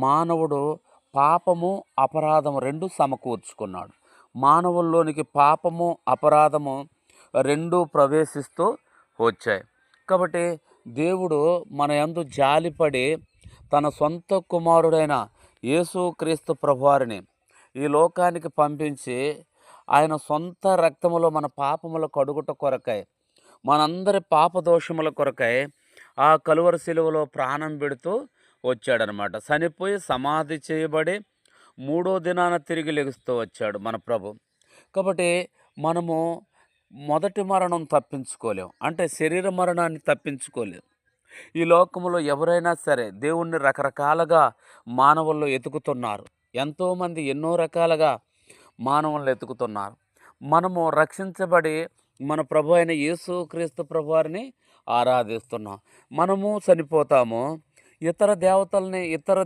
మానవుడు పాపము అపరాధము రెండు సమకూర్చుకున్నాడు. మానవుల్లోనికి పాపము అపరాధము రెండు ప్రవేశిస్తూ వచ్చాయి. కాబట్టి దేవుడు మన యందు జాలిపడి తన సొంత కుమారుడైన యేసుక్రీస్తు ప్రభువారిని ఈ లోకానికి పంపించి ఆయన సొంత రక్తములో మన పాపముల కడుగుట కొరకై, మనందరి పాపదోషముల కొరకై ఆ కలువరి శిలువలో ప్రాణం పెడుతూ వచ్చాడనమాట. చనిపోయి సమాధి చేయబడి మూడో దినాన తిరిగి లెగుస్తూ వచ్చాడు మన ప్రభు. కాబట్టి మనము మొదటి మరణం తప్పించుకోలేం, అంటే శరీర మరణాన్ని తప్పించుకోలేం. ఈ లోకంలో ఎవరైనా సరే దేవుణ్ణి రకరకాలుగా మానవుల్లో ఎతుకుతున్నారు. ఎంతోమంది ఎన్నో రకాలుగా మానవులను ఎతుకుతున్నారు. మనము రక్షించబడి మన ప్రభు అయిన యేసుక్రీస్తు ప్రభువారిని ఆరాధిస్తున్నాం. మనము చనిపోతాము, ఇతర దేవతల్ని ఇతర